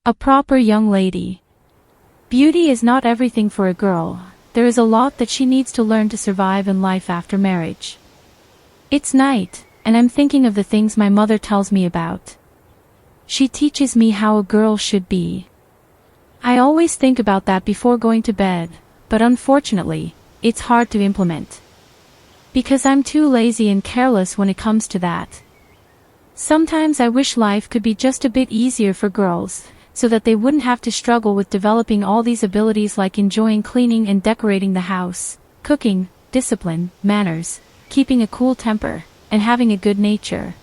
A proper young lady. Beauty is not everything for a girl. There is a lot that she needs to learn to survive in life after marriage. It's night, and I'm thinking of the things my mother tells me about. She teaches me how a girl should be. I always think about that before going to bed, but unfortunately, it's hard to implement. Because I'm too lazy and careless when it comes to that. Sometimes I wish life could be just a bit easier for girls, so that they wouldn't have to struggle with developing all these abilities like enjoying cleaning and decorating the house, cooking, discipline, manners, keeping a cool temper, and having a good nature.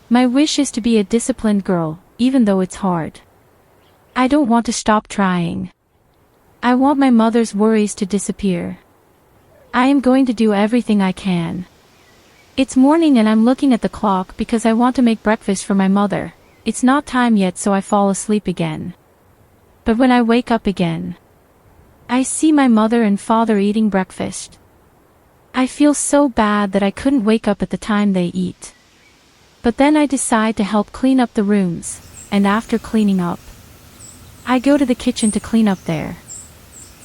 My wish is to be a disciplined girl, even though it's hard. I don't want to stop trying. I want my mother's worries to disappear. I am going to do everything I can. It's morning and I'm looking at the clock because I want to make breakfast for my mother. It's not time yet, so I fall asleep again. But when I wake up again, I see my mother and father eating breakfast. I feel so bad that I couldn't wake up at the time they eat. But then I decide to help clean up the rooms, and after cleaning up, I go to the kitchen to clean up there.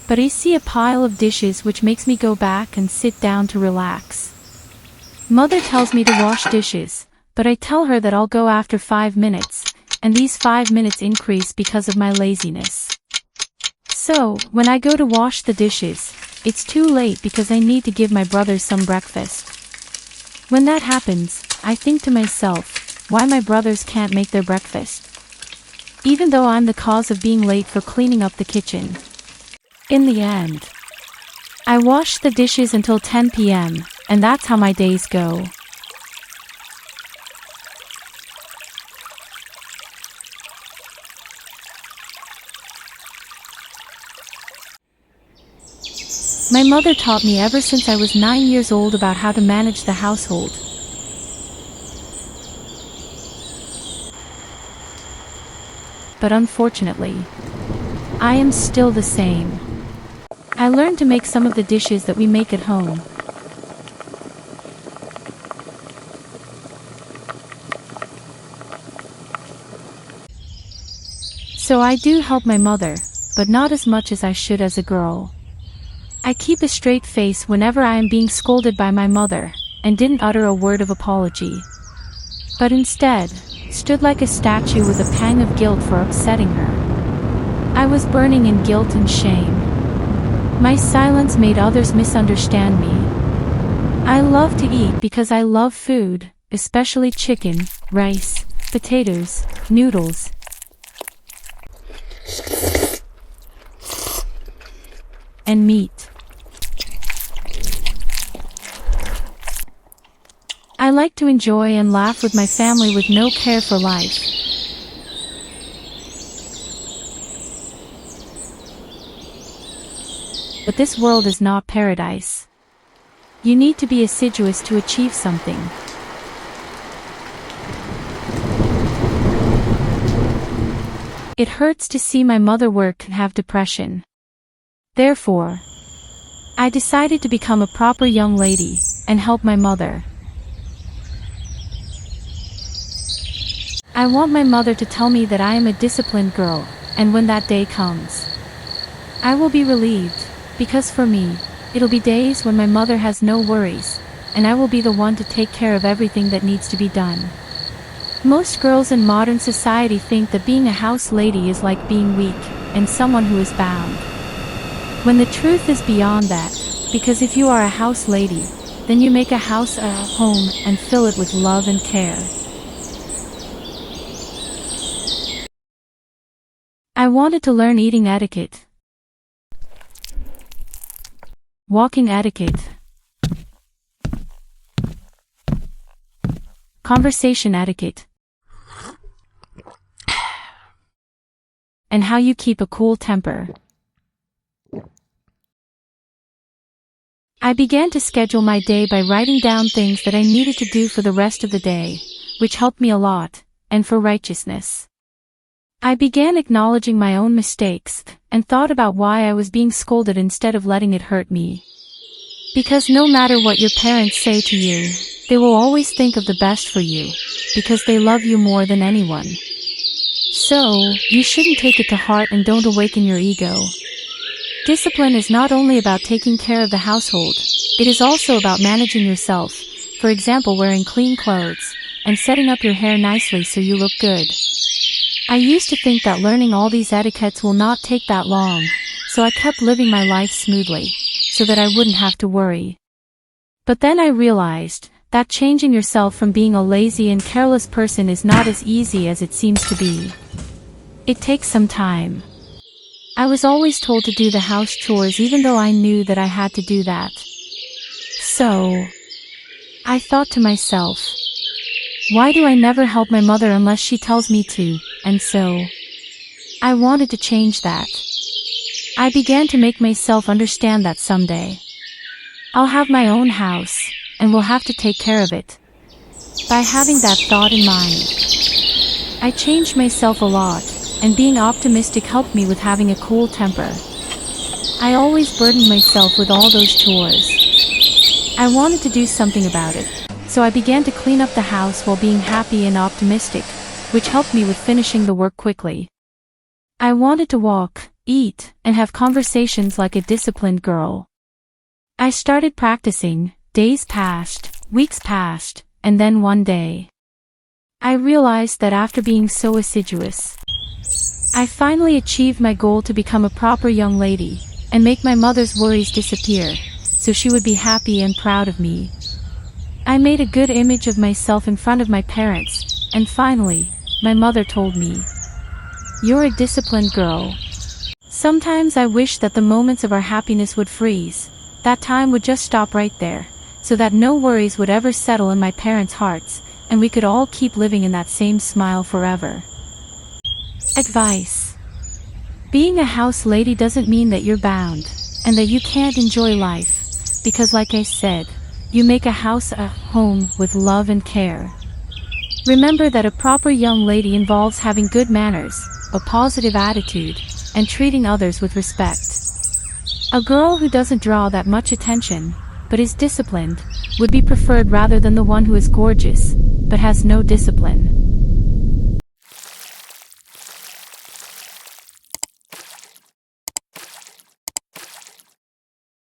But I see a pile of dishes which makes me go back and sit down to relax. Mother tells me to wash dishes, but I tell her that I'll go after 5 minutes, and these 5 minutes increase because of my laziness. So, when I go to wash the dishes, it's too late because I need to give my brothers some breakfast. When that happens, I think to myself, why my brothers can't make their breakfast? Even though I'm the cause of being late for cleaning up the kitchen. In the end, I wash the dishes until 10 p.m., and that's how my days go. My mother taught me ever since I was 9 years old about how to manage the household. But unfortunately, I am still the same. I learned to make some of the dishes that we make at home. So I do help my mother, but not as much as I should as a girl. I keep a straight face whenever I am being scolded by my mother, and didn't utter a word of apology. But instead, stood like a statue with a pang of guilt for upsetting her. I was burning in guilt and shame. My silence made others misunderstand me. I love to eat because I love food, especially chicken, rice, potatoes, noodles, and meat. I like to enjoy and laugh with my family with no care for life. But this world is not paradise. You need to be assiduous to achieve something. It hurts to see my mother work and have depression. Therefore, I decided to become a proper young lady and help my mother. I want my mother to tell me that I am a disciplined girl, and when that day comes, I will be relieved, because for me, it'll be days when my mother has no worries, and I will be the one to take care of everything that needs to be done. Most girls in modern society think that being a house lady is like being weak, and someone who is bound. When the truth is beyond that, because if you are a house lady, then you make a house a home and fill it with love and care. I wanted to learn eating etiquette, walking etiquette, conversation etiquette, and how you keep a cool temper. I began to schedule my day by writing down things that I needed to do for the rest of the day, which helped me a lot, and for righteousness. I began acknowledging my own mistakes, and thought about why I was being scolded instead of letting it hurt me. Because no matter what your parents say to you, they will always think of the best for you, because they love you more than anyone. So, you shouldn't take it to heart and don't awaken your ego. Discipline is not only about taking care of the household, it is also about managing yourself, for example wearing clean clothes, and setting up your hair nicely so you look good. I used to think that learning all these etiquettes will not take that long, so I kept living my life smoothly, so that I wouldn't have to worry. But then I realized that changing yourself from being a lazy and careless person is not as easy as it seems to be. It takes some time. I was always told to do the house chores even though I knew that I had to do that. So, I thought to myself, why do I never help my mother unless she tells me to? And so, I wanted to change that. I began to make myself understand that someday, I'll have my own house, and will have to take care of it. By having that thought in mind, I changed myself a lot, and being optimistic helped me with having a cool temper. I always burdened myself with all those chores. I wanted to do something about it, so I began to clean up the house while being happy and optimistic, which helped me with finishing the work quickly. I wanted to walk, eat, and have conversations like a disciplined girl. I started practicing, days passed, weeks passed, and then one day, I realized that after being so assiduous, I finally achieved my goal to become a proper young lady, and make my mother's worries disappear, so she would be happy and proud of me. I made a good image of myself in front of my parents, and finally, my mother told me, "You're a disciplined girl." Sometimes I wish that the moments of our happiness would freeze, that time would just stop right there, so that no worries would ever settle in my parents' hearts, and we could all keep living in that same smile forever. Advice. Being a house lady doesn't mean that you're bound, and that you can't enjoy life, because like I said, you make a house a home with love and care. Remember that a proper young lady involves having good manners, a positive attitude, and treating others with respect. A girl who doesn't draw that much attention, but is disciplined, would be preferred rather than the one who is gorgeous, but has no discipline.